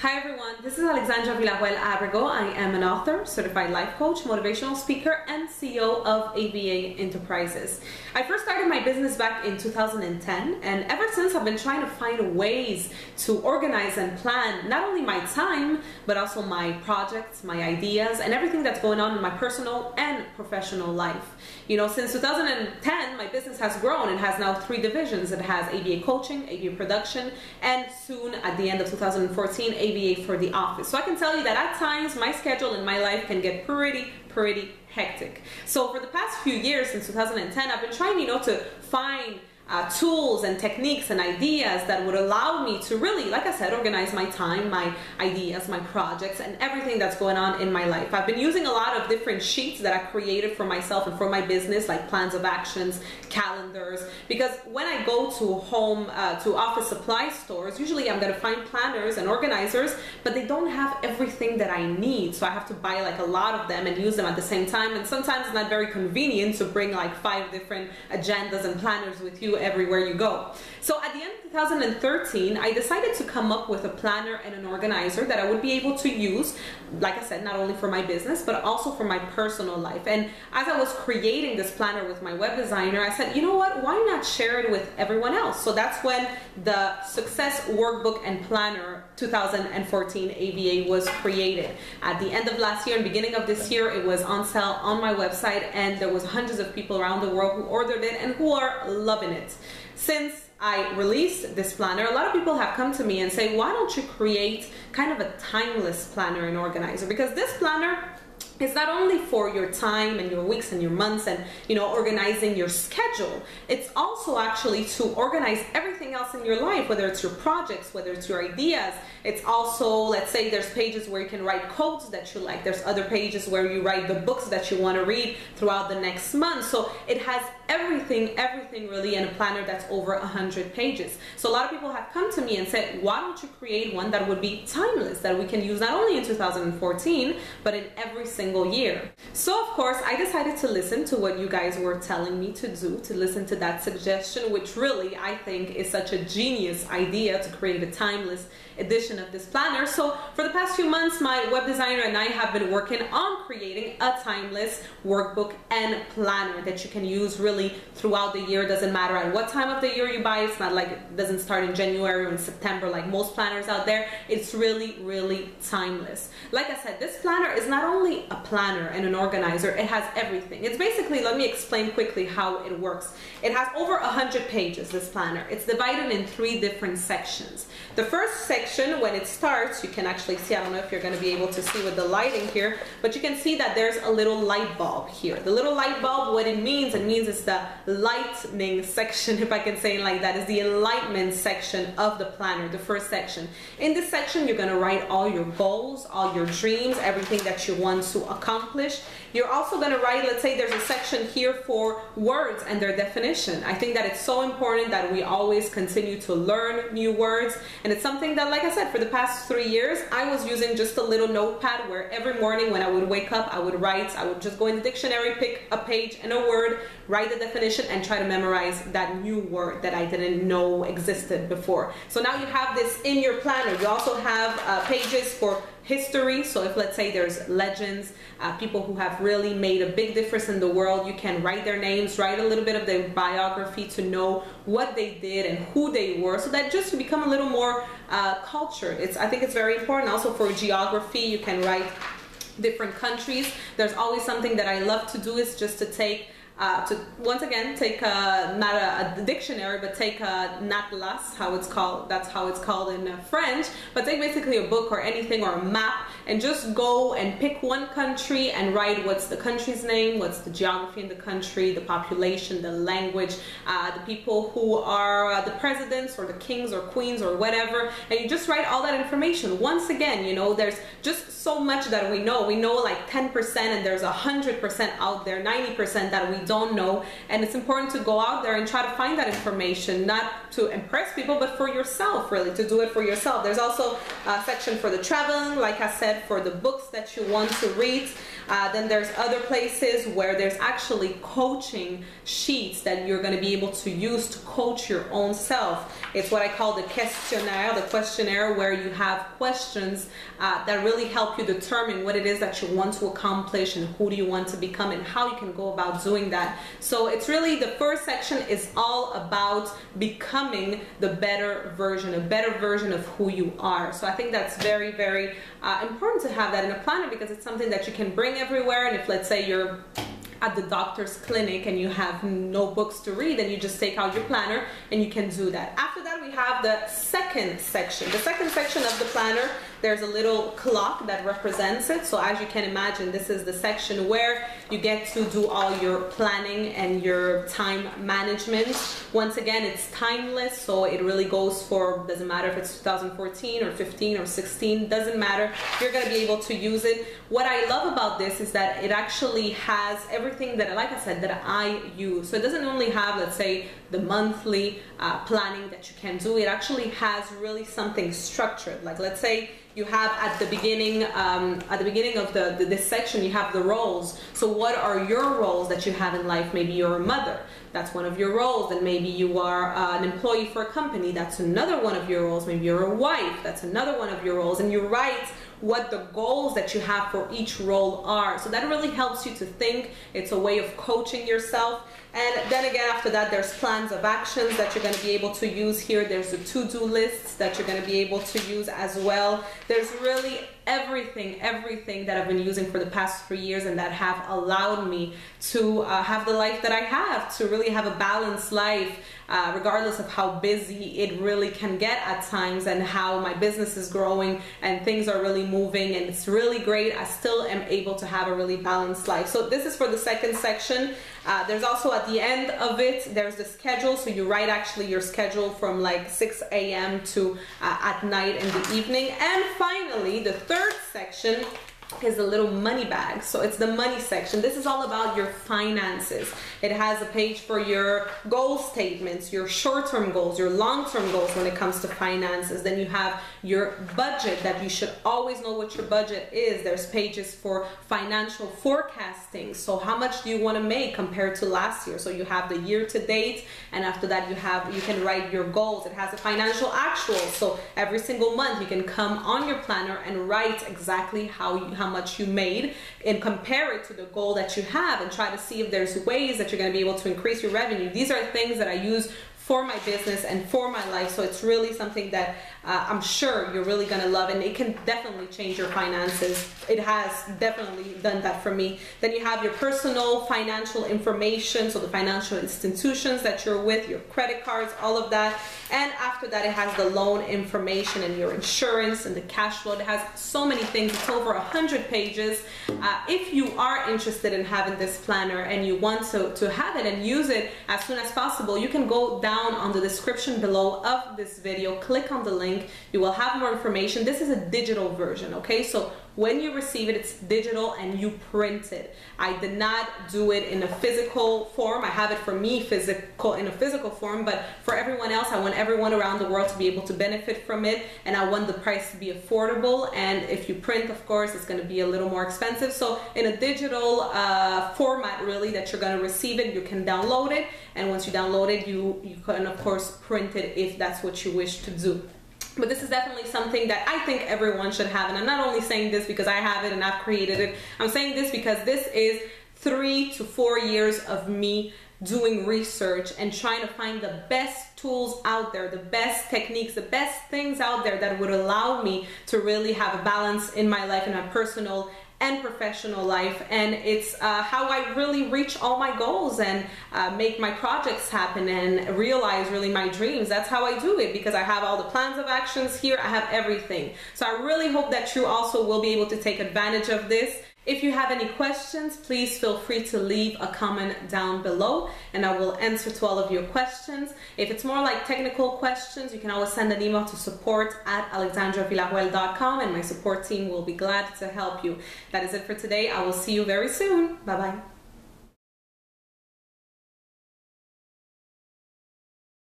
Hi everyone, this is Alexandra Villarroel Abrego. I am an author, certified life coach, motivational speaker, and CEO of A.V.A. Enterprises. I first started my business back in 2010, and ever since I've been trying to find ways to organize and plan not only my time, but also my projects, my ideas, and everything that's going on in my personal and professional life. You know, since 2010, my business has grown. It has now 3 divisions. It has A.V.A. Coaching, A.V.A. Production, and soon at the end of 2014, A.V.A. for the office. So I can tell you that at times my schedule in my life can get pretty hectic. So for the past few years, since 2010, I've been trying, to find tools and techniques and ideas that would allow me to really, like I said, organize my time, my ideas, my projects, and everything that's going on in my life. I've been using a lot of different sheets that I created for myself and for my business, like plans of actions, calendars, because when I go to office supply stores, usually I'm going to find planners and organizers, but they don't have everything that I need. So I have to buy like a lot of them and use them at the same time. And sometimes it's not very convenient to bring like 5 different agendas and planners with you everywhere you go. So at the end of 2013, I decided to come up with a planner and an organizer that I would be able to use, like I said, not only for my business, but also for my personal life. And as I was creating this planner with my web designer, I said, you know what, why not share it with everyone else? So that's when the Success Workbook and Planner 2014 A.V.A. was created. At the end of last year and beginning of this year, it was on sale on my website, and there was hundreds of people around the world who ordered it and who are loving it. Since I released this planner, a lot of people have come to me and say, why don't you create kind of a timeless planner and organizer? Because this planner is not only for your time and your weeks and your months and organizing your schedule, it's also actually to organize everything else in your life, whether it's your projects, whether it's your ideas. It's also, let's say there's pages where you can write quotes that you like. There's other pages where you write the books that you want to read throughout the next month. So it has everything really in a planner that's over 100 pages. So a lot of people have come to me and said, why don't you create one that would be timeless, that we can use not only in 2014, but in every single year. So of course, I decided to listen to what you guys were telling me to do, to listen to that suggestion, which really I think is such a genius idea to create a timeless edition of this planner. So for the past few months, my web designer and I have been working on creating a timeless workbook and planner that you can use really throughout the year. Doesn't matter at what time of the year you buy. It's not like it doesn't start in January or in September like most planners out there. It's really timeless. Like I said, this planner is not only a planner and an organizer, it has everything. It's basically, let me explain quickly how it works. It has over 100 pages, this planner. It's divided in 3 different sections. The first section, when it starts, you can actually see, I don't know if you're going to be able to see with the lighting here, but you can see that there's a little light bulb here. The little light bulb, what it means it's the lightning section, if I can say it like that, is the enlightenment section of the planner, the first section. In this section, you're going to write all your goals, all your dreams, everything that you want to accomplish. You're also going to write, let's say there's a section here for words and their definition. I think that it's so important that we always continue to learn new words. And it's something that, like I said, for the past 3 years, I was using just a little notepad where every morning when I would wake up, I would write, I would just go in the dictionary, pick a page and a word, write the definition, and try to memorize that new word that I didn't know existed before. So now you have this in your planner. You also have pages for history. So if, let's say, there's legends, people who have really made a big difference in the world, you can write their names, write a little bit of their biography to know what they did and who they were, so that just to become a little more cultured. I think it's very important. Also for geography, you can write different countries. There's always something that I love to do, is just to take once again take not a dictionary, but take an atlas, how it's called, that's how it's called in French, but take basically a book or anything or a map and just go and pick one country and write what's the country's name, what's the geography in the country, the population, the language, the people who are the presidents or the kings or queens or whatever, and you just write all that information. Once again, there's just so much that we know like 10%, and there's 100% out there, 90% that we don't know, and it's important to go out there and try to find that information, not to impress people, but for yourself, really, to do it for yourself. There's also a section for the traveling, like I said, said, for the books that you want to read. Then there's other places where there's actually coaching sheets that you're going to be able to use to coach your own self. It's what I call the questionnaire, where you have questions that really help you determine what it is that you want to accomplish and who do you want to become and how you can go about doing that. So it's really, the first section is all about becoming the better version, a better version of who you are. So I think that's very, very important to have that in a planner, because it's something that you can bring everywhere. And if, let's say, you're at the doctor's clinic and you have no books to read, and you just take out your planner and you can do that. After that, we have the second section. The second section of the planner, there's a little clock that represents it. So as you can imagine, this is the section where you get to do all your planning and your time management. Once again, it's timeless, so it really goes for, doesn't matter if it's 2014 or 15 or 16, doesn't matter. You're going to be able to use it. What I love about this is that it actually has everything that, like I said, that I use. So it doesn't only have, let's say, the monthly planning that you can do. It actually has really something structured. Like, let's say you have at the beginning of this section, you have the roles. So what are your roles that you have in life? Maybe you're a mother, that's one of your roles. And maybe you are an employee for a company, that's another one of your roles. Maybe you're a wife, that's another one of your roles. And you write what the goals that you have for each role are. So that really helps you to think. It's a way of coaching yourself. And then again, after that, there's plans of actions that you're going to be able to use here. There's the to-do lists that you're going to be able to use as well. There's really everything that I've been using for the past 3 years, and that have allowed me to have the life that I have, to really have a balanced life, regardless of how busy it really can get at times, and how my business is growing and things are really moving, and it's really great. I still am able to have a really balanced life. So this is for the second section. There's also, at the end of it, there's the schedule. So you write actually your schedule from like 6 a.m. to at night and the evening. And finally, the third section is a little money bag. So it's the money section. This is all about your finances. It has a page for your goal statements, your short-term goals, your long-term goals when it comes to finances. Then you have your budget, that you should always know what your budget is. There's pages for financial forecasting. So how much do you want to make compared to last year? So you have the year to date, and after that you can write your goals. It has a financial actual. So every single month you can come on your planner and write exactly how much you made and compare it to the goal that you have, and try to see if there's ways that you're going to be able to increase your revenue. These are things that I use for my business and for my life. So it's really something that I'm sure you're really gonna love, and it can definitely change your finances. It has definitely done that for me. Then you have your personal financial information, so the financial institutions that you're with, your credit cards, all of that. And after that, it has the loan information and your insurance and the cash flow. It has so many things. It's over 100 pages. If you are interested in having this planner and you want to have it and use it as soon as possible, you can go down on the description below of this video, click on the link. You will have more information. This is a digital version, okay? So when you receive it, it's digital and you print it. I did not do it in a physical form. I have it for me in a physical form, but for everyone else, I want everyone around the world to be able to benefit from it, and I want the price to be affordable. And if you print, of course, it's going to be a little more expensive. So in a digital format, really, that you're going to receive it, you can download it, and once you download it, you can, of course, print it if that's what you wish to do. But this is definitely something that I think everyone should have. And I'm not only saying this because I have it and I've created it. I'm saying this because this is 3 to 4 years of me doing research and trying to find the best tools out there, the best techniques, the best things out there that would allow me to really have a balance in my life, in my personal and professional life. And it's how I really reach all my goals and make my projects happen and realize really my dreams. That's how I do it, because I have all the plans of actions here. I have everything. So I really hope that you also will be able to take advantage of this. If you have any questions, please feel free to leave a comment down below and I will answer to all of your questions. If it's more like technical questions, you can always send an email to support@AlexandraVillarroel.com and my support team will be glad to help you. That is it for today. I will see you very soon. Bye-bye.